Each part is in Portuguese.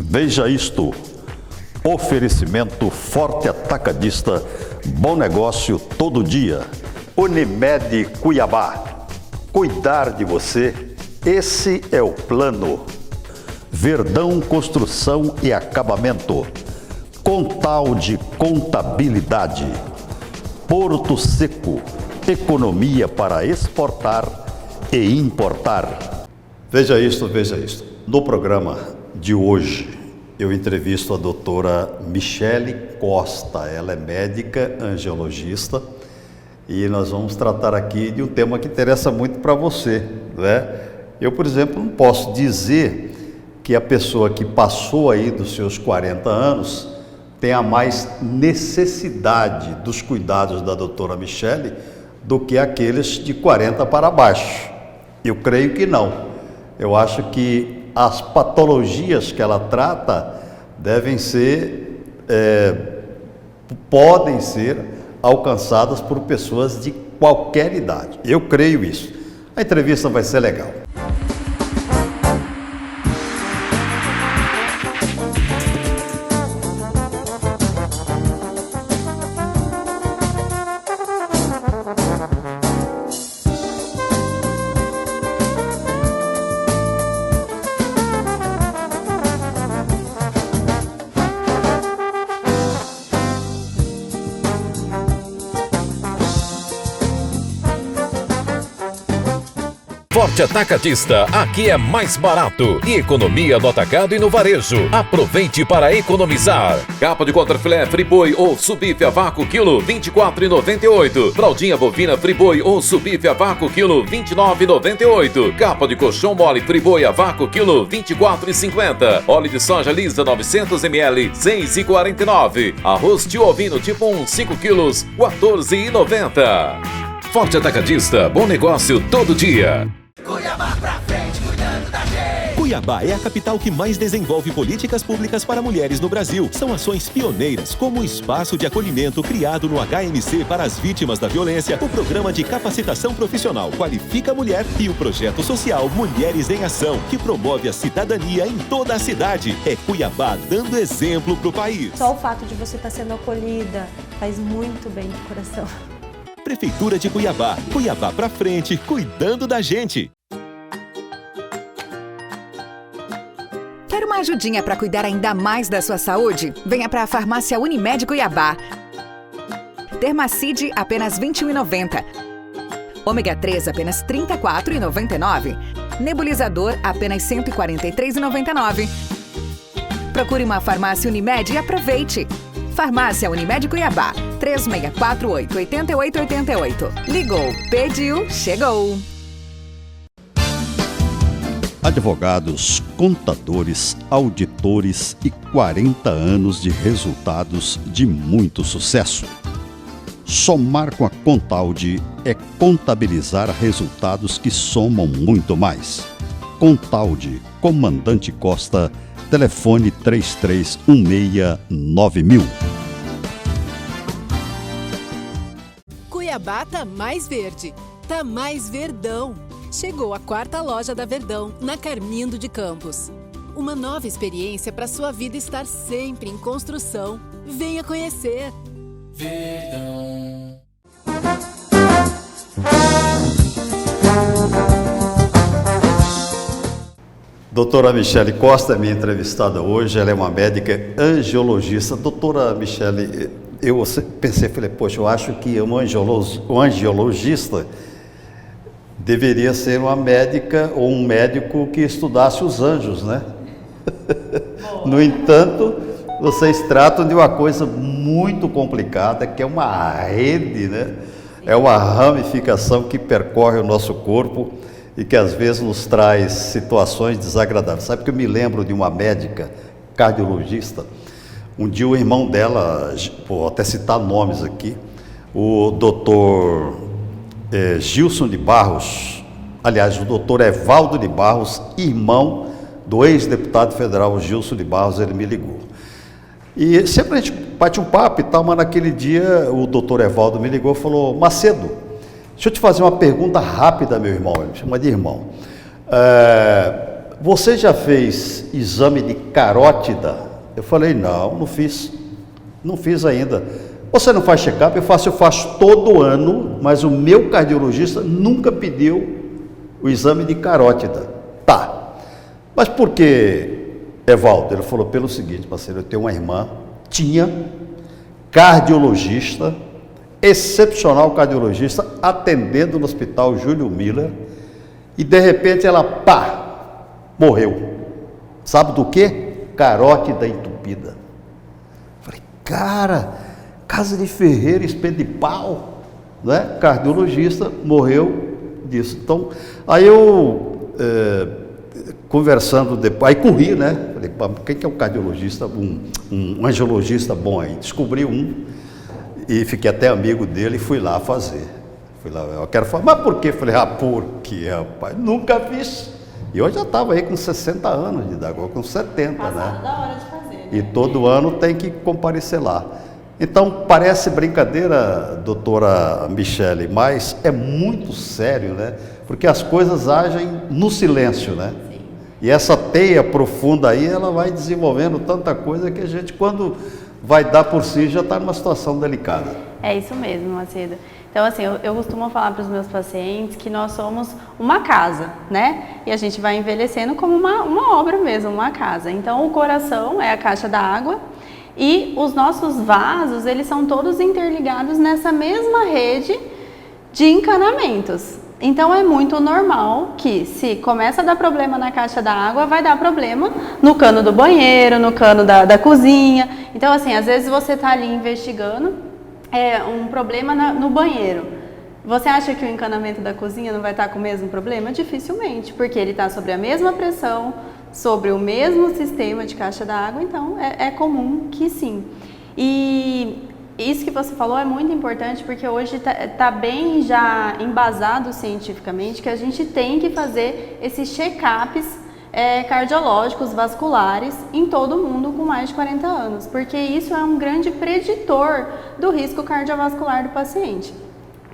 Veja isto. Oferecimento Forte Atacadista. Bom negócio todo dia. Unimed Cuiabá. Cuidar de você, esse é o plano. Verdão Construção e Acabamento. Contal de Contabilidade. Porto Seco. Economia para exportar e importar. Veja isto, veja isto. No programa de hoje, eu entrevisto a doutora Michele Costa. Ela é médica angiologista e nós vamos tratar aqui de um tema que interessa muito para você, né? Eu, por exemplo, não posso dizer que a pessoa que passou aí dos seus 40 anos tenha mais necessidade dos cuidados da doutora Michele do que aqueles de 40 para baixo. Eu creio que não. Eu acho que as patologias que ela trata devem ser, podem ser alcançadas por pessoas de qualquer idade. Eu creio isso. A entrevista vai ser legal. Forte Atacadista, aqui é mais barato e economia no atacado e no varejo. Aproveite para economizar. Capa de contrafilé Friboi ou subife a vácuo quilo R$ 24,98. Fraldinha bovina Friboi ou subife a vácuo quilo R$ 29,98. Capa de colchão mole Friboi a vácuo quilo R$ 24,50. Óleo de soja lisa 900 ml R$ 6,49. Arroz tio ovino tipo 1 5 quilos R$ 14,90. Forte Atacadista, bom negócio todo dia. Cuiabá pra frente, cuidando da gente. Cuiabá é a capital que mais desenvolve políticas públicas para mulheres no Brasil. São ações pioneiras, como o Espaço de Acolhimento criado no HMC para as vítimas da violência, o Programa de Capacitação Profissional Qualifica a Mulher e o Projeto Social Mulheres em Ação, que promove a cidadania em toda a cidade. É Cuiabá dando exemplo pro país. Só o fato de você estar sendo acolhida faz muito bem de coração. Prefeitura de Cuiabá. Cuiabá pra frente, cuidando da gente. Quer uma ajudinha para cuidar ainda mais da sua saúde? Venha para a Farmácia Unimed Cuiabá. Dermacide, apenas R$ 21,90. Ômega 3, apenas R$ 34,99. Nebulizador, apenas R$ 143,99. Procure uma Farmácia Unimed e aproveite. Farmácia Unimed Cuiabá, 3648-8888. Ligou, pediu, chegou. Advogados, contadores, auditores e 40 anos de resultados de muito sucesso. Somar com a Contalde é contabilizar resultados que somam muito mais. Contalde, Comandante Costa, telefone 33169000. Cuiabá tá mais verde, tá mais verdão. Chegou a 4ª loja da Verdão, na Carmindo de Campos. Uma nova experiência para sua vida estar sempre em construção. Venha conhecer. Verdão. Doutora Michele Costa, minha entrevistada hoje, ela é uma médica angiologista. Doutora Michele, eu pensei, falei, poxa, eu acho que um angiologista deveria ser uma médica ou um médico que estudasse os anjos, né? No entanto, vocês tratam de uma coisa muito complicada, que é uma rede, né? É uma ramificação que percorre o nosso corpo e que às vezes nos traz situações desagradáveis. Sabe que eu me lembro de uma médica cardiologista, um dia o irmão dela, vou até citar nomes aqui, o doutor Gilson de Barros, aliás, o doutor Evaldo de Barros, irmão do ex-deputado federal Gilson de Barros, ele me ligou. E sempre a gente bate um papo e tal, mas naquele dia o doutor Evaldo me ligou e falou, Macedo, deixa eu te fazer uma pergunta rápida, meu irmão, ele me chama de irmão. você já fez exame de carótida? Eu falei, não fiz. Não fiz ainda. Você não faz check-up? Eu faço todo ano, mas o meu cardiologista nunca pediu o exame de carótida. Tá. Mas por que, Evaldo? Ele falou pelo seguinte, parceiro, eu tenho uma irmã, tinha cardiologista, excepcional cardiologista, atendendo no hospital Júlio Miller, e de repente ela, morreu. Sabe do quê? Carótida entupida. Falei, cara, casa de ferreiro, espeto de pau, né? Cardiologista, morreu disso. Então, aí eu, conversando depois, aí corri, né? Falei, quem que é um cardiologista, um angiologista bom aí? Descobri um e fiquei até amigo dele e fui lá fazer. Fui lá, eu quero falar, mas por quê? Falei, por quê, rapaz? Nunca fiz. E eu já estava aí com 60 anos de idade, agora com 70, Passado né? da hora de fazer, né? E todo ano tem que comparecer lá. Então, parece brincadeira, doutora Michele, mas é muito sério, né? Porque as coisas agem no silêncio, né? Sim. E essa teia profunda aí, ela vai desenvolvendo tanta coisa que a gente, quando vai dar por si, já está numa situação delicada. É isso mesmo, Macedo. Então, assim, eu costumo falar para os meus pacientes que nós somos uma casa, né? E a gente vai envelhecendo como uma obra mesmo, uma casa. Então, o coração é a caixa da água e os nossos vasos, eles são todos interligados nessa mesma rede de encanamentos. Então, é muito normal que, se começa a dar problema na caixa da água, vai dar problema no cano do banheiro, no cano da cozinha. Então, assim, às vezes você está ali investigando um problema no banheiro. Você acha que o encanamento da cozinha não vai estar com o mesmo problema? Dificilmente, porque ele está sobre a mesma pressão, sobre o mesmo sistema de caixa d'água, então é comum que sim. E isso que você falou é muito importante, porque hoje está bem já embasado cientificamente que a gente tem que fazer esses check-ups cardiológicos, vasculares, em todo mundo com mais de 40 anos, porque isso é um grande preditor do risco cardiovascular do paciente.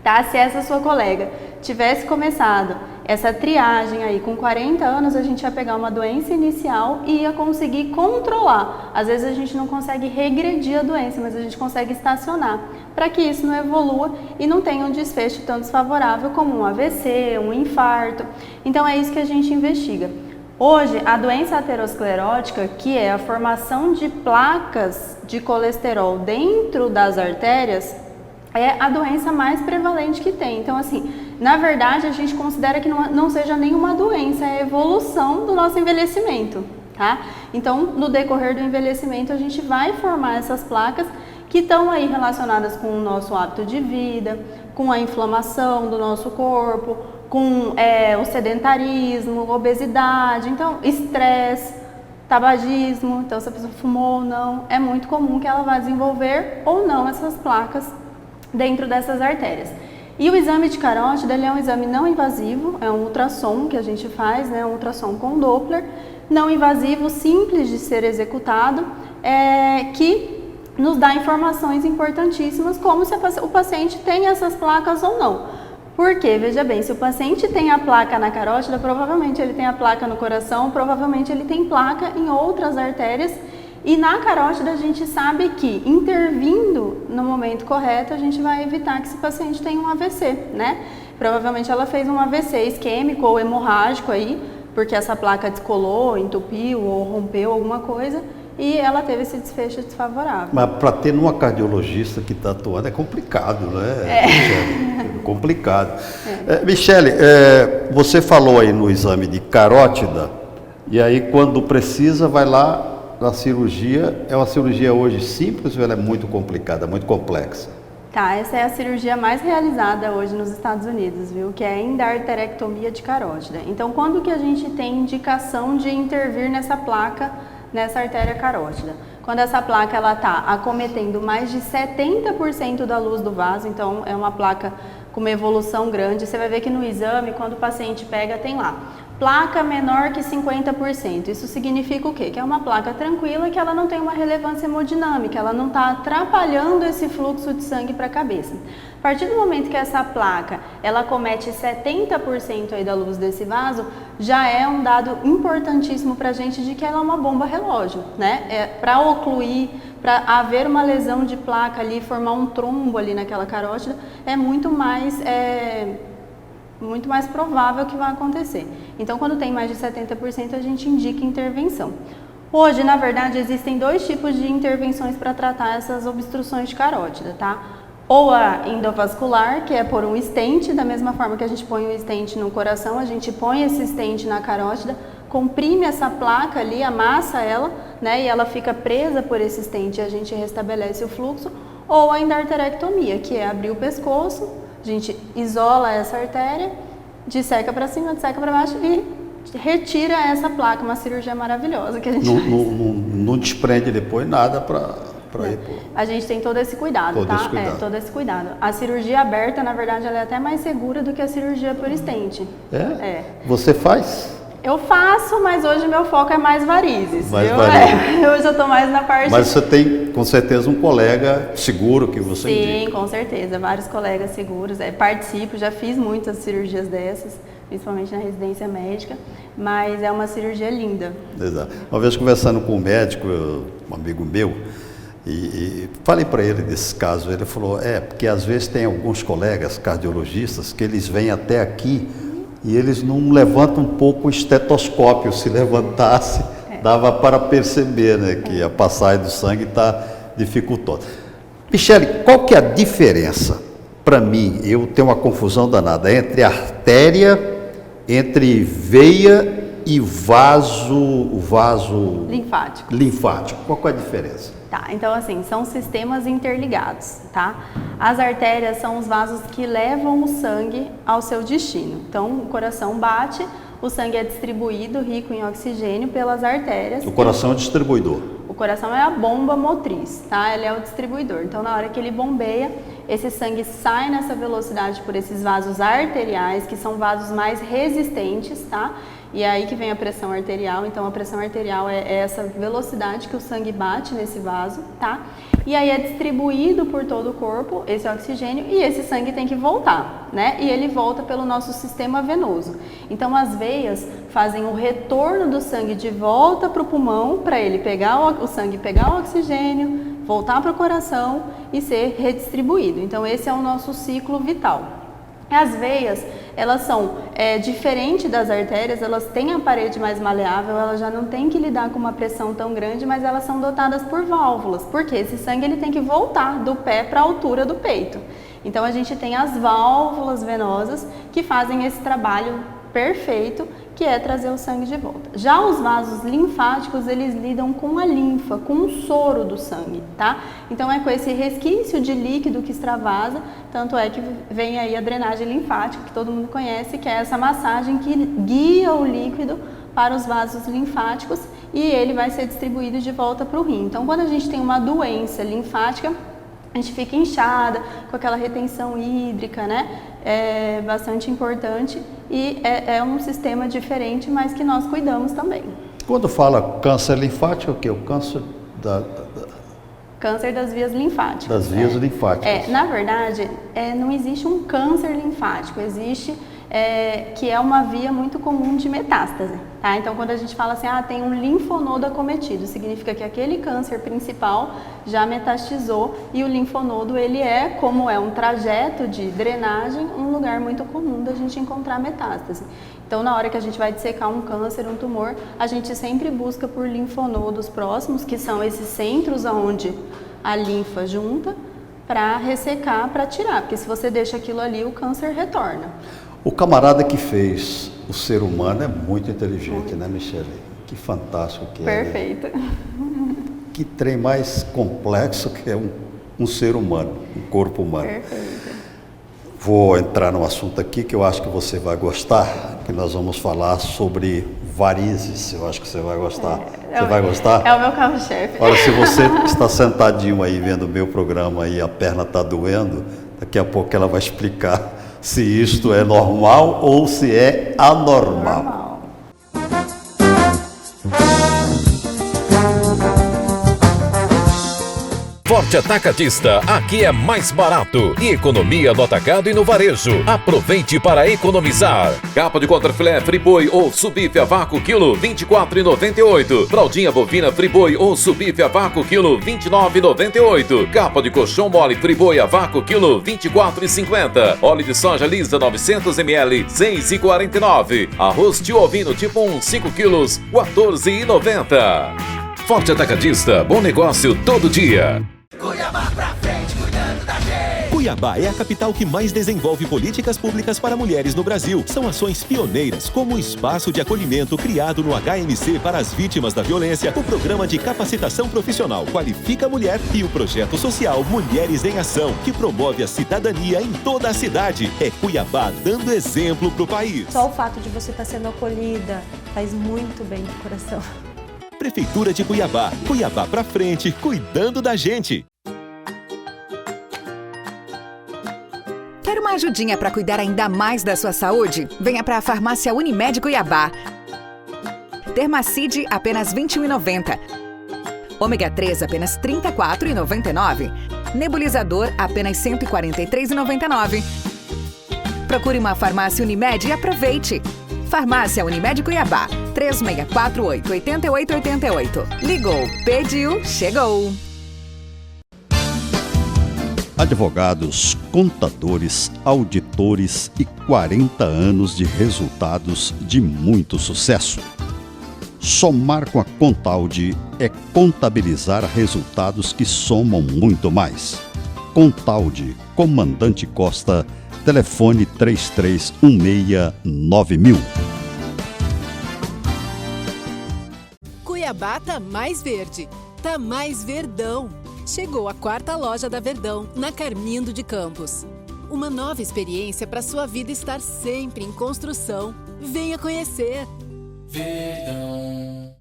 Tá? Se essa sua colega tivesse começado essa triagem aí com 40 anos, a gente ia pegar uma doença inicial e ia conseguir controlar. Às vezes a gente não consegue regredir a doença, mas a gente consegue estacionar, para que isso não evolua e não tenha um desfecho tão desfavorável como um AVC, um infarto. Então é isso que a gente investiga. Hoje, a doença aterosclerótica, que é a formação de placas de colesterol dentro das artérias, é a doença mais prevalente que tem. Então, assim, na verdade, a gente considera que não seja nenhuma doença, é a evolução do nosso envelhecimento, tá? Então, no decorrer do envelhecimento, a gente vai formar essas placas que estão aí relacionadas com o nosso hábito de vida, com a inflamação do nosso corpo, com o sedentarismo, obesidade, então estresse, tabagismo, então se a pessoa fumou ou não, é muito comum que ela vá desenvolver ou não essas placas dentro dessas artérias. E o exame de carótida, ele é um exame não invasivo, é um ultrassom que a gente faz, né, um ultrassom com Doppler, não invasivo, simples de ser executado, que nos dá informações importantíssimas como se o paciente tem essas placas ou não. Porque, veja bem, se o paciente tem a placa na carótida, provavelmente ele tem a placa no coração, provavelmente ele tem placa em outras artérias. E na carótida a gente sabe que, intervindo no momento correto, a gente vai evitar que esse paciente tenha um AVC, né? Provavelmente ela fez um AVC isquêmico ou hemorrágico aí, porque essa placa descolou, entupiu ou rompeu alguma coisa. E ela teve esse desfecho desfavorável. Mas para ter numa cardiologista que está atuando é complicado, né? É complicado. Michele, você falou aí no exame de carótida, e aí quando precisa vai lá na cirurgia. É uma cirurgia hoje simples ou ela é muito complicada, muito complexa? Tá, essa é a cirurgia mais realizada hoje nos Estados Unidos, viu? Que é a endarterectomia de carótida. Então, quando que a gente tem indicação de intervir nessa placa, nessa artéria carótida? Quando essa placa ela está acometendo mais de 70% da luz do vaso, então é uma placa com uma evolução grande. Você vai ver que no exame, quando o paciente pega, tem lá Placa menor que 50%. Isso significa o quê? Que é uma placa tranquila, que ela não tem uma relevância hemodinâmica, ela não está atrapalhando esse fluxo de sangue para a cabeça. A partir do momento que essa placa, ela comete 70% aí da luz desse vaso, já é um dado importantíssimo para a gente de que ela é uma bomba relógio, né? Para ocluir, para haver uma lesão de placa ali, formar um trombo ali naquela carótida, é muito mais provável que vai acontecer. Então, quando tem mais de 70%, a gente indica intervenção. Hoje, na verdade, existem dois tipos de intervenções para tratar essas obstruções de carótida, tá? Ou a endovascular, que é por um stent, da mesma forma que a gente põe um stent no coração, a gente põe esse stent na carótida, comprime essa placa ali, amassa ela, né, e ela fica presa por esse stent e a gente restabelece o fluxo. Ou a endarterectomia, que é abrir o pescoço, a gente isola essa artéria, disseca para cima, disseca para baixo e retira essa placa, uma cirurgia maravilhosa que a gente faz. Não desprende depois nada para ir pô. A gente tem todo esse cuidado, tá? Todo esse cuidado. A cirurgia aberta, na verdade, ela é até mais segura do que a cirurgia por stent. É? Você faz? Eu faço, mas hoje meu foco é mais varizes. Hoje eu estou mais na parte... Mas você tem, com certeza, um colega seguro que você indica. Sim, com certeza. Vários colegas seguros. Participo, já fiz muitas cirurgias dessas, principalmente na residência médica, mas é uma cirurgia linda. Exato. Uma vez conversando com um médico, um amigo meu, e falei para ele desse caso, ele falou, porque às vezes tem alguns colegas cardiologistas que eles vêm até aqui e eles não levantam um pouco o estetoscópio, se levantasse, dava para perceber, né, que a passagem do sangue está dificultosa. Michele, qual que é a diferença, para mim, eu tenho uma confusão danada, entre artéria, entre veia e vaso linfático. Qual que é a diferença? Tá, então assim, são sistemas interligados, tá? As artérias são os vasos que levam o sangue ao seu destino. Então, o coração bate, o sangue é distribuído, rico em oxigênio, pelas artérias. O coração é o distribuidor. O coração é a bomba motriz, tá? Ele é o distribuidor. Então, na hora que ele bombeia, esse sangue sai nessa velocidade por esses vasos arteriais, que são vasos mais resistentes, tá? E é aí que vem a pressão arterial. Então, a pressão arterial é essa velocidade que o sangue bate nesse vaso, tá? E aí é distribuído por todo o corpo esse oxigênio e esse sangue tem que voltar, né? E ele volta pelo nosso sistema venoso. Então, as veias fazem o retorno do sangue de volta para o pulmão, para ele pegar o sangue, pegar o oxigênio, voltar para o coração e ser redistribuído. Então, esse é o nosso ciclo vital. As veias, elas são diferentes das artérias, elas têm a parede mais maleável, elas já não têm que lidar com uma pressão tão grande, mas elas são dotadas por válvulas, porque esse sangue ele tem que voltar do pé para a altura do peito. Então a gente tem as válvulas venosas que fazem esse trabalho perfeito, que é trazer o sangue de volta. Já os vasos linfáticos, eles lidam com a linfa, com o soro do sangue, tá? Então é com esse resquício de líquido que extravasa, tanto é que vem aí a drenagem linfática, que todo mundo conhece, que é essa massagem que guia o líquido para os vasos linfáticos e ele vai ser distribuído de volta para o rim. Então, quando a gente tem uma doença linfática, a gente fica inchada, com aquela retenção hídrica, né? É bastante importante e é um sistema diferente, mas que nós cuidamos também. Quando fala câncer linfático, o que? O câncer Câncer das vias linfáticas. Das vias linfáticas. Na verdade, não existe um câncer linfático, existe que é uma via muito comum de metástase, tá? Então, quando a gente fala assim, tem um linfonodo acometido, significa que aquele câncer principal já metastizou e o linfonodo, ele como é um trajeto de drenagem, um lugar muito comum da gente encontrar metástase. Então, na hora que a gente vai dissecar um câncer, um tumor, a gente sempre busca por linfonodos próximos, que são esses centros onde a linfa junta, para ressecar, para tirar, porque se você deixa aquilo ali, o câncer retorna. O camarada que fez o ser humano é muito inteligente, né, Michele? Que fantástico que é. Perfeito. Que trem mais complexo que é um ser humano, um corpo humano. Perfeito. Vou entrar num assunto aqui que eu acho que você vai gostar, que nós vamos falar sobre varizes. Eu acho que você vai gostar. Você vai gostar? É o meu carro-chefe. Olha, se você está sentadinho aí vendo o meu programa e a perna está doendo, daqui a pouco ela vai explicar se isto é normal ou se é anormal. Forte Atacadista, aqui é mais barato. E economia no atacado e no varejo. Aproveite para economizar. Capa de contrafilé friboi ou subife a vácuo quilo 24,98. Fraldinha bovina friboi ou subife a vácuo quilo 29,98. Capa de colchão mole friboi a vácuo quilo 24,50. Óleo de soja lisa 900 ml 6,49. Arroz de ovino tipo 1 5 quilos 14,90. Forte Atacadista, bom negócio todo dia. Cuiabá pra frente, cuidando da gente. Cuiabá é a capital que mais desenvolve políticas públicas para mulheres no Brasil. São ações pioneiras, como o espaço de acolhimento criado no HMC para as vítimas da violência, o programa de capacitação profissional Qualifica a Mulher e o projeto social Mulheres em Ação, que promove a cidadania em toda a cidade. É Cuiabá dando exemplo pro país. Só o fato de você estar sendo acolhida faz muito bem pro coração. Prefeitura de Cuiabá. Cuiabá pra frente, cuidando da gente. Quer uma ajudinha para cuidar ainda mais da sua saúde? Venha para a farmácia Unimed Cuiabá. Dermacide, apenas R$ 21,90. Ômega 3, apenas R$ 34,99. Nebulizador, apenas R$ 143,99. Procure uma farmácia Unimed e aproveite. Farmácia Unimed Cuiabá, 3648-8888. Ligou, pediu, chegou. Advogados, contadores, auditores e 40 anos de resultados de muito sucesso. Somar com a Contaudi é contabilizar resultados que somam muito mais. Contaudi, Comandante Costa, telefone 33169000. Cuiabá tá mais verde, tá mais verdão. Chegou a 4ª loja da Verdão, na Carmindo de Campos. Uma nova experiência para sua vida estar sempre em construção. Venha conhecer. Verdão.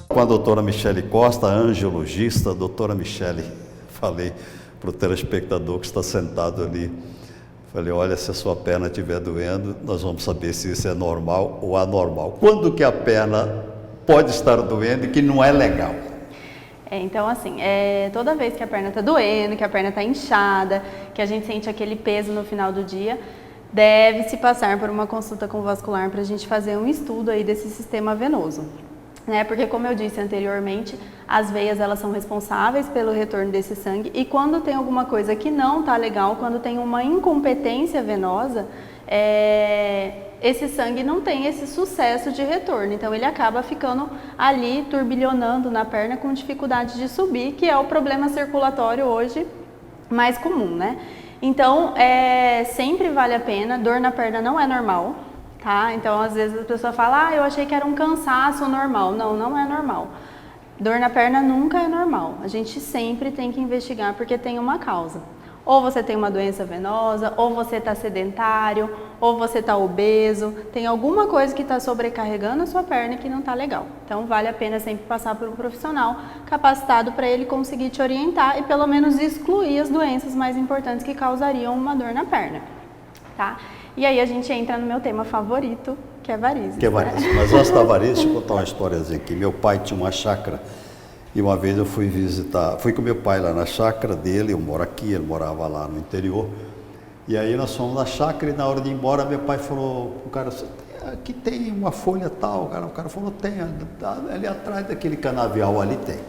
Com a doutora Michele Costa, angiologista, doutora Michele, falei para o telespectador que está sentado ali, falei, olha, se a sua perna estiver doendo, nós vamos saber se isso é normal ou anormal. Quando que a perna pode estar doendo e que não é legal? Então, assim, toda vez que a perna está doendo, que a perna está inchada, que a gente sente aquele peso no final do dia, deve-se passar por uma consulta com o vascular para a gente fazer um estudo aí desse sistema venoso. Porque, como eu disse anteriormente, as veias elas são responsáveis pelo retorno desse sangue e quando tem alguma coisa que não está legal, quando tem uma incompetência venosa, esse sangue não tem esse sucesso de retorno, então ele acaba ficando ali turbilhonando na perna com dificuldade de subir, que é o problema circulatório hoje mais comum, né? Então, sempre vale a pena, dor na perna não é normal. Então, às vezes a pessoa fala, eu achei que era um cansaço normal. Não, não é normal. Dor na perna nunca é normal. A gente sempre tem que investigar porque tem uma causa. Ou você tem uma doença venosa, ou você está sedentário, ou você está obeso. Tem alguma coisa que está sobrecarregando a sua perna que não está legal. Então, vale a pena sempre passar por um profissional capacitado para ele conseguir te orientar e pelo menos excluir as doenças mais importantes que causariam uma dor na perna. E aí a gente entra no meu tema favorito, que é varizes. Mas antes da varizes, deixa eu contar uma historiazinha aqui. Meu pai tinha uma chácara e uma vez eu fui com meu pai lá na chácara dele, eu moro aqui, ele morava lá no interior. E aí nós fomos na chácara e na hora de ir embora, meu pai falou, o cara, aqui tem uma folha tal, o cara falou, tem, ali atrás daquele canavial ali tem.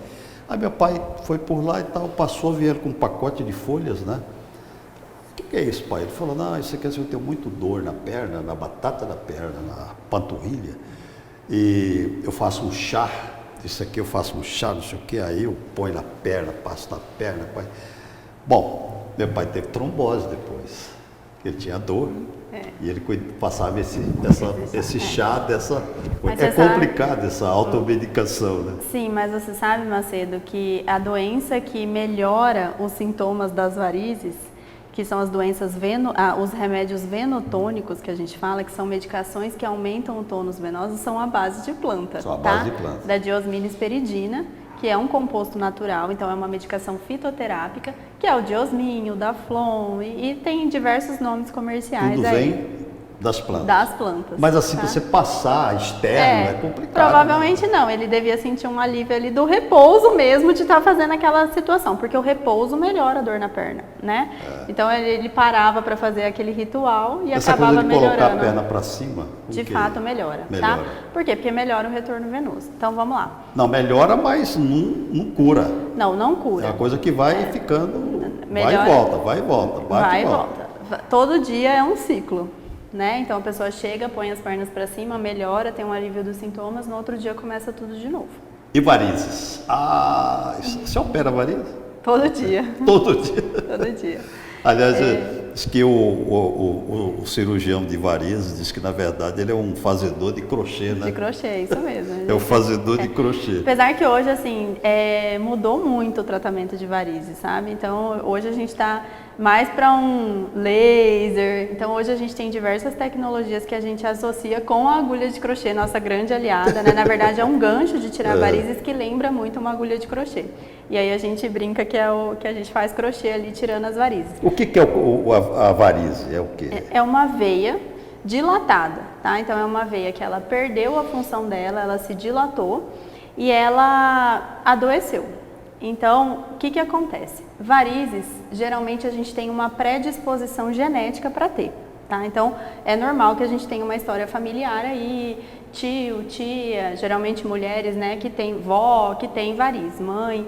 Aí meu pai foi por lá e tal, passou, vieram com um pacote de folhas, né? O que é isso, pai? Ele falou, não, isso aqui eu tenho muito dor na perna, na batata da perna, na panturrilha, e eu faço um chá, isso aqui eu faço um chá, não sei o que, aí eu ponho na perna, passo na perna, pai. Bom, meu pai teve trombose depois, ele tinha dor, e ele passava esse chá dessa... É complicado essa automedicação, né? Sim, mas você sabe, Macedo, que a doença que melhora os sintomas das varizes, que são as doenças os remédios venotônicos que a gente fala, que são medicações que aumentam o tônus venoso, são a base de planta. São a base de planta. Da diosmina esperidina, que é um composto natural, então é uma medicação fitoterápica, que é o diosminho, o Daflon, e tem diversos nomes comerciais. Tudo aí. vem Das plantas. Das plantas. Mas assim, tá? você passar externo é complicado. Provavelmente não, ele devia sentir um alívio ali do repouso mesmo de estar fazendo aquela situação, porque o repouso melhora a dor na perna, né? Então ele parava para fazer aquele ritual e Essa acabava coisa de melhorando. colocar a perna para cima? De fato melhora, tá? Por quê? Porque melhora o retorno venoso. Então vamos lá. Não, melhora, mas não cura. Não cura. É uma coisa que vai ficando, Melhora. vai e volta, vai e volta, Vai e volta. Todo dia é um ciclo, né? Então a pessoa chega, põe as pernas para cima, melhora, tem um alívio dos sintomas, no outro dia começa tudo de novo. E varizes? Você opera varizes? Todo dia. Todo dia? Todo dia. Aliás, diz que o cirurgião de varizes diz que, na verdade, ele é um fazedor de crochê, né? De crochê, isso mesmo. É o fazedor de crochê. Apesar que hoje, assim, mudou muito o tratamento de varizes, sabe? Então, hoje a gente está mais para um laser. Então, hoje a gente tem diversas tecnologias que a gente associa com a agulha de crochê, nossa grande aliada, né? Na verdade, é um gancho de tirar varizes que lembra muito uma agulha de crochê. E aí a gente brinca que é o que a gente faz crochê ali, tirando as varizes. O que é a varize? É o quê? É uma veia dilatada, tá? Então, é uma veia que ela perdeu a função dela, ela se dilatou e ela adoeceu. Então, o que acontece? Varizes, geralmente a gente tem uma predisposição genética para ter, tá? Então, é normal que a gente tenha uma história familiar aí, tio, tia, geralmente mulheres, né, que tem vó, que tem varizes, mãe.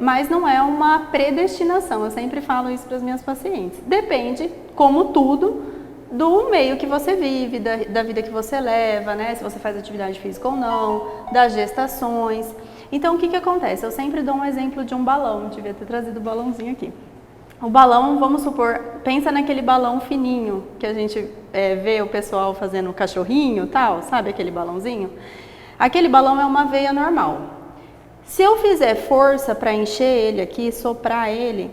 Mas não é uma predestinação, eu sempre falo isso para as minhas pacientes. Depende, como tudo, do meio que você vive, da vida que você leva, né? Se você faz atividade física ou não, das gestações. Então, o que acontece? Eu sempre dou um exemplo de um balão, devia ter trazido o balãozinho aqui. O balão, vamos supor, pensa naquele balão fininho, que a gente vê o pessoal fazendo cachorrinho e tal, sabe aquele balãozinho? Aquele balão é uma veia normal. Se eu fizer força para encher ele aqui, soprar ele,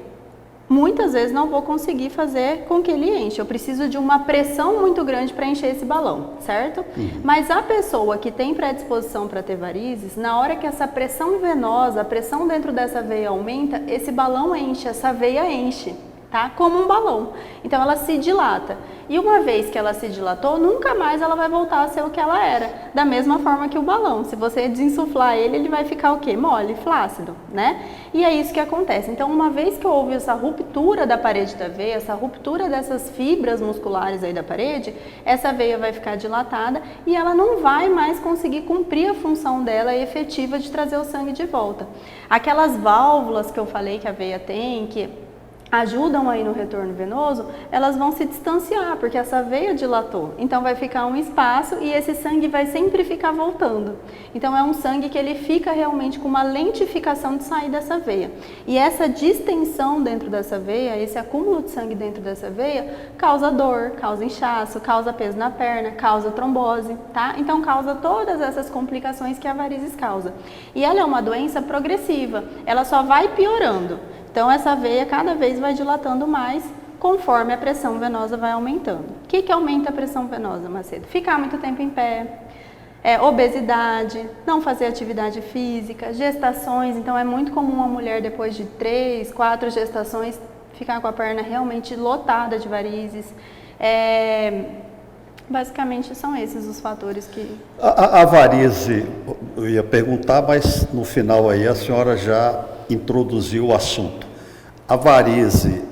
muitas vezes não vou conseguir fazer com que ele enche. Eu preciso de uma pressão muito grande para encher esse balão, certo? Mas a pessoa que tem predisposição para ter varizes, na hora que essa pressão venosa, a pressão dentro dessa veia aumenta, esse balão enche, essa veia enche, tá? Como um balão. Então ela se dilata. E uma vez que ela se dilatou, nunca mais ela vai voltar a ser o que ela era. Da mesma forma que o balão. Se você desinsuflar ele, ele vai ficar o quê? Mole, flácido, né? E é isso que acontece. Então, uma vez que houve essa ruptura da parede da veia, essa ruptura dessas fibras musculares aí da parede, essa veia vai ficar dilatada e ela não vai mais conseguir cumprir a função dela efetiva de trazer o sangue de volta. Aquelas válvulas que eu falei que a veia tem, que ajudam aí no retorno venoso, elas vão se distanciar, porque essa veia dilatou. Então vai ficar um espaço e esse sangue vai sempre ficar voltando. Então é um sangue que ele fica realmente com uma lentificação de sair dessa veia. E essa distensão dentro dessa veia, esse acúmulo de sangue dentro dessa veia, causa dor, causa inchaço, causa peso na perna, causa trombose, tá? Então causa todas essas complicações que a varizes causa. E ela é uma doença progressiva, ela só vai piorando. Então, essa veia cada vez vai dilatando mais conforme a pressão venosa vai aumentando. O que aumenta a pressão venosa, Macedo? Ficar muito tempo em pé, obesidade, não fazer atividade física, gestações. Então, é muito comum uma mulher, depois de 3, 4 gestações, ficar com a perna realmente lotada de varizes. Basicamente, são esses os fatores que... A varize, eu ia perguntar, mas no final aí a senhora já introduziu o assunto. A varize,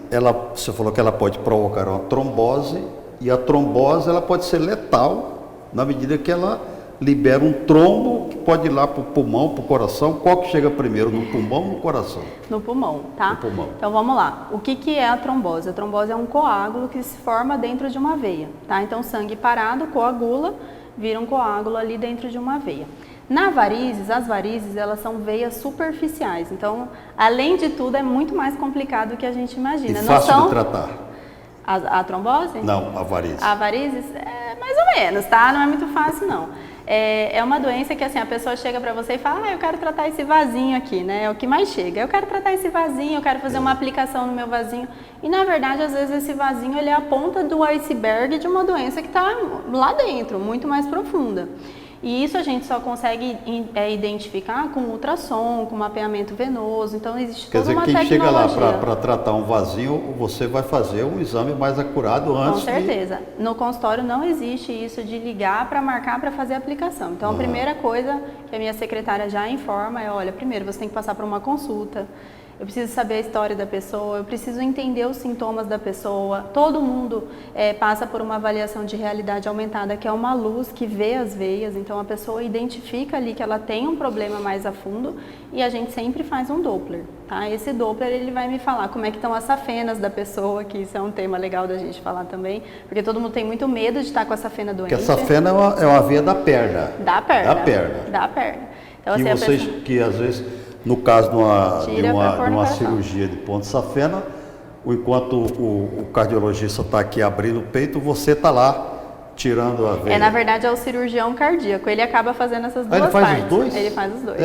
você falou que ela pode provocar uma trombose, e a trombose ela pode ser letal, na medida que ela libera um trombo que pode ir lá para o pulmão, para o coração. Qual que chega primeiro, no pulmão ou no coração? No pulmão, tá? No pulmão. Então vamos lá. O que é a trombose? A trombose é um coágulo que se forma dentro de uma veia, tá? Então sangue parado coagula, vira um coágulo ali dentro de uma veia. Na varizes, as varizes, elas são veias superficiais. Então, além de tudo, é muito mais complicado do que a gente imagina. E fácil de tratar? A trombose? Não, a varizes. A varizes é mais ou menos, tá? Não é muito fácil, não. É uma doença que, assim, a pessoa chega pra você e fala, eu quero tratar esse vasinho aqui, né? É o que mais chega. Eu quero tratar esse vasinho, eu quero fazer uma aplicação no meu vasinho. E, na verdade, às vezes, esse vasinho, ele é a ponta do iceberg de uma doença que tá lá dentro, muito mais profunda. E isso a gente só consegue identificar com ultrassom, com mapeamento venoso. Então existe Quer toda dizer, uma quem chega lá tecnologia. para tratar um vazio, você vai fazer um exame mais acurado antes. Com certeza. No consultório não existe isso de ligar para marcar para fazer a aplicação. Então a primeira coisa que a minha secretária já informa é, olha, primeiro você tem que passar por uma consulta. Eu preciso saber a história da pessoa, eu preciso entender os sintomas da pessoa. Todo mundo passa por uma avaliação de realidade aumentada, que é uma luz que vê as veias. Então a pessoa identifica ali que ela tem um problema mais a fundo e a gente sempre faz um Doppler. Tá? Esse Doppler ele vai me falar como é que estão as safenas da pessoa, que isso é um tema legal da gente falar também, porque todo mundo tem muito medo de estar com a safena doente. Porque a safena é uma veia da perna. Da perna. Da perna. Da perna. Então, Que assim, vocês, que às vezes, no caso de uma coração. cirurgia de ponto de safena, enquanto o cardiologista está aqui abrindo o peito, você está lá tirando a veia. Na verdade, é o cirurgião cardíaco. Ele acaba fazendo essas duas ele faz partes. os dois? Ele faz os dois,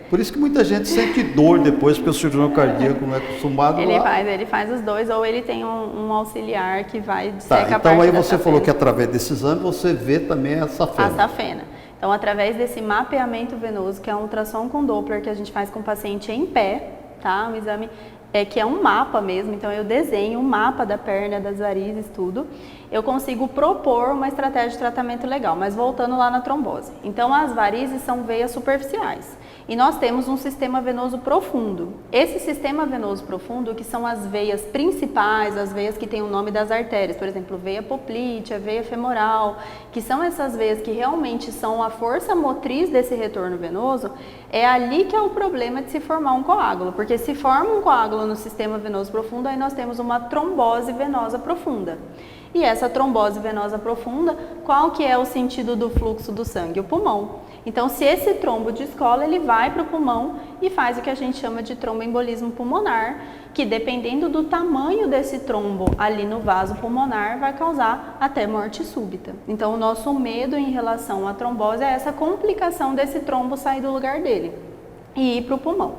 Por isso que muita gente sente dor depois, porque o cirurgião cardíaco não é acostumado Ele faz os dois, ou ele tem um auxiliar que vai disseca a parte então aí da você safena. falou que através desse exame você vê também a safena. A safena. Então, através desse mapeamento venoso, que é um ultrassom com Doppler que a gente faz com o paciente em pé, tá? Um exame que é um mapa mesmo, então eu desenho um mapa da perna, das varizes, tudo. Eu consigo propor uma estratégia de tratamento legal, mas voltando lá na trombose. Então, as varizes são veias superficiais. E nós temos um sistema venoso profundo. Esse sistema venoso profundo, que são as veias principais, as veias que têm o nome das artérias, por exemplo, veia poplítea, veia femoral, que são essas veias que realmente são a força motriz desse retorno venoso, é ali que é o problema de se formar um coágulo, porque se forma um coágulo no sistema venoso profundo, aí nós temos uma trombose venosa profunda. E essa trombose venosa profunda, qual que é o sentido do fluxo do sangue? O pulmão. Então, se esse trombo descola, ele vai para o pulmão e faz o que a gente chama de tromboembolismo pulmonar, que dependendo do tamanho desse trombo ali no vaso pulmonar, vai causar até morte súbita. Então, o nosso medo em relação à trombose é essa complicação desse trombo sair do lugar dele e ir para o pulmão.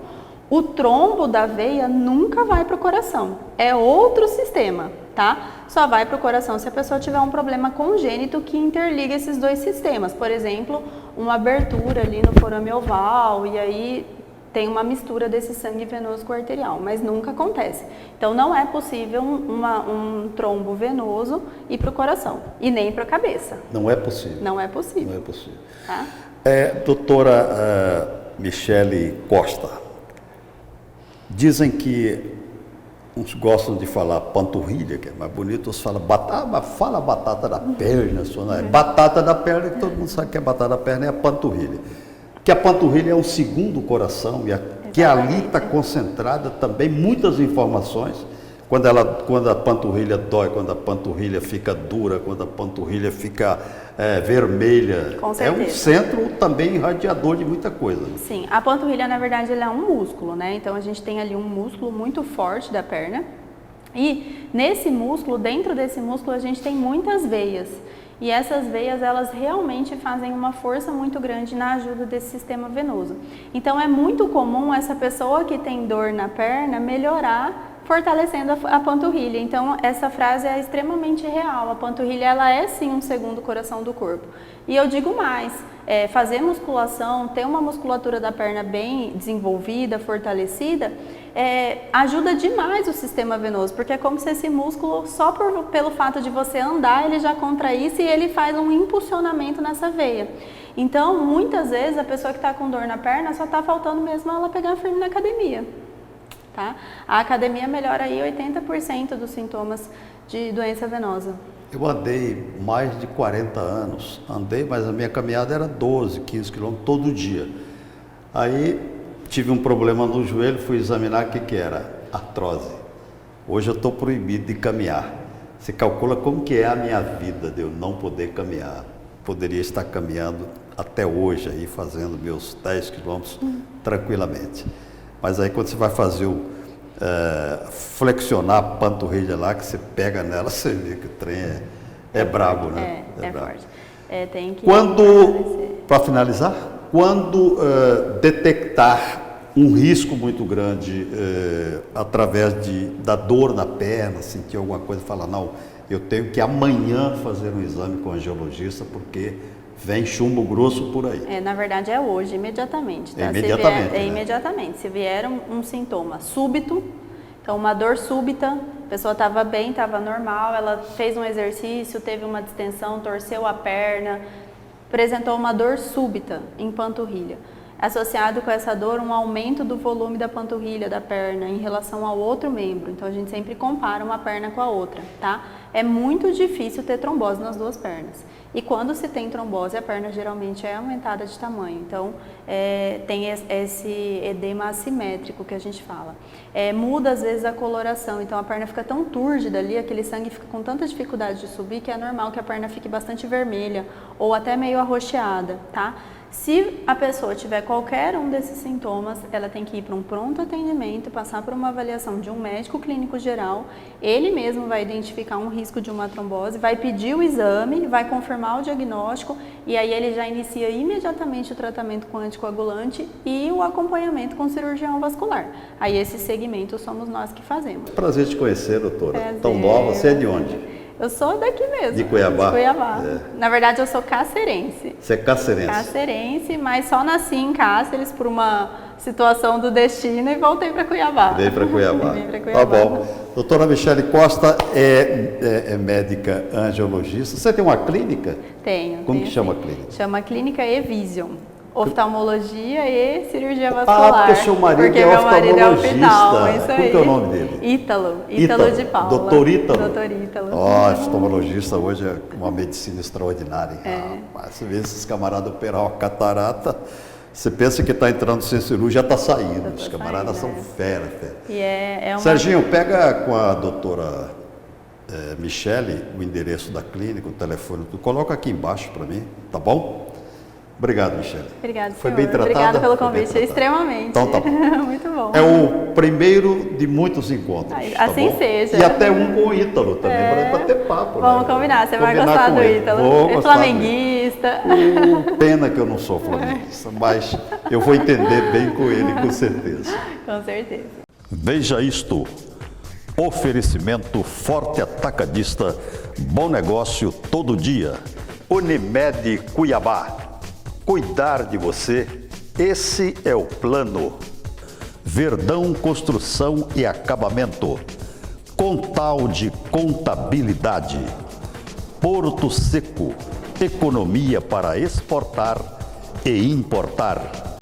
O trombo da veia nunca vai para o coração, é outro sistema, tá? Só vai para o coração se a pessoa tiver um problema congênito que interliga esses dois sistemas. Por exemplo, uma abertura ali no forame oval e aí tem uma mistura desse sangue venoso com arterial, mas nunca acontece. Então não é possível um trombo venoso ir para o coração e nem para a cabeça. Não é possível. Não é possível. Não é possível. Tá? Doutora Michele Costa, dizem que uns gostam de falar panturrilha, que é mais bonito, outros falam batata, mas fala batata da perna, só não é? Batata da perna, que todo mundo sabe que é batata da perna, é a panturrilha. Que a panturrilha é um segundo coração, que ali está concentrada também muitas informações, quando a panturrilha dói, quando a panturrilha fica dura, quando a panturrilha fica vermelha. Com é certeza. um centro também irradiador de muita coisa. Sim, a panturrilha, na verdade, ela é um músculo, né? Então, a gente tem ali um músculo muito forte da perna e nesse músculo, dentro desse músculo, a gente tem muitas veias. E essas veias, elas realmente fazem uma força muito grande na ajuda desse sistema venoso. Então, é muito comum essa pessoa que tem dor na perna melhorar fortalecendo a panturrilha. Então, essa frase é extremamente real. A panturrilha, ela é sim um segundo coração do corpo. E eu digo mais, fazer musculação, ter uma musculatura da perna bem desenvolvida, fortalecida, ajuda demais o sistema venoso, porque é como se esse músculo, só pelo fato de você andar, ele já contraísse e ele faz um impulsionamento nessa veia. Então, muitas vezes, a pessoa que está com dor na perna, só está faltando mesmo ela pegar firme na academia. Tá? A academia melhora aí 80% dos sintomas de doença venosa. Eu andei mais de 40 anos, mas a minha caminhada era 12, 15 quilômetros todo dia. Aí tive um problema no joelho, fui examinar o que era, artrose. Hoje eu estou proibido de caminhar. Você calcula como que é a minha vida de eu não poder caminhar. Poderia estar caminhando até hoje, aí, fazendo meus 10 quilômetros tranquilamente. Mas aí quando você vai fazer flexionar a panturrilha lá, que você pega nela, você vê que o trem é brabo, né? É forte. Tem que para finalizar, quando detectar um risco muito grande através da dor na perna, sentir alguma coisa, falar, não, eu tenho que amanhã fazer um exame com o angiologista, porque Vem chumbo grosso por aí. Na verdade é hoje, imediatamente. Tá? Imediatamente, né? Imediatamente. Se vier um sintoma súbito, então uma dor súbita, a pessoa estava bem, estava normal, ela fez um exercício, teve uma distensão, torceu a perna, apresentou uma dor súbita em panturrilha. Associado com essa dor, um aumento do volume da panturrilha, da perna, em relação ao outro membro. Então, a gente sempre compara uma perna com a outra, tá? É muito difícil ter trombose nas duas pernas. E quando se tem trombose, a perna geralmente é aumentada de tamanho. Então, tem esse edema assimétrico que a gente fala. Muda, às vezes, a coloração. Então, a perna fica tão túrgida ali, aquele sangue fica com tanta dificuldade de subir, que é normal que a perna fique bastante vermelha ou até meio arroxeada, tá? Se a pessoa tiver qualquer um desses sintomas, ela tem que ir para um pronto atendimento, passar por uma avaliação de um médico clínico geral, ele mesmo vai identificar um risco de uma trombose, vai pedir o exame, vai confirmar o diagnóstico e aí ele já inicia imediatamente o tratamento com anticoagulante e o acompanhamento com cirurgião vascular. Aí esse segmento somos nós que fazemos. Prazer te conhecer, doutora. Prazer. Tão nova, você é de onde? Eu sou daqui mesmo. De Cuiabá? De Cuiabá. É. Na verdade, eu sou cacerense. Você é cacerense? Cacerense, mas só nasci em Cáceres por uma situação do destino e voltei para Cuiabá. Veio para Cuiabá. Vim pra Cuiabá. Tá bom. Doutora Michele Costa é médica angiologista. Você tem uma clínica? Tenho. Como que chama a clínica? Chama Clínica E-Vision. Oftalmologia e cirurgia vascular. Ah, porque seu marido porque é meu marido é oftalmologista. oftalmo, isso Como aí. que é o nome dele? Ítalo de Paula. Doutor Ítalo? Doutor Ítalo. Oftalmologista hoje é uma medicina extraordinária. Rapaz, você vê esses camaradas operar uma catarata, você pensa que está entrando sem cirurgia, já está saindo. Os camaradas são fera. E é uma... Serginho, pega com a doutora Michele o endereço da clínica, o telefone, tudo. Coloca aqui embaixo para mim, tá bom? Obrigado, Michele. Obrigada, Foi senhor. bem tratada? Obrigada pelo Foi bem convite, tratada. extremamente. Então tá bom. Muito bom. É o primeiro de muitos encontros. tá Assim bom? seja. E até um com o Ítalo também, para bater papo. Vamos né? combinar, você vai Combinar gostar com do ele. Ítalo. Vou É gostar flamenguista. Pena que eu não sou flamenguista, mas eu vou entender bem com ele, com certeza. Com certeza. Veja isto. Oferecimento Forte Atacadista. Bom negócio todo dia. Unimed Cuiabá. Cuidar de você, esse é o plano. Verdão Construção e Acabamento. Contal de Contabilidade. Porto Seco. Economia para exportar e importar.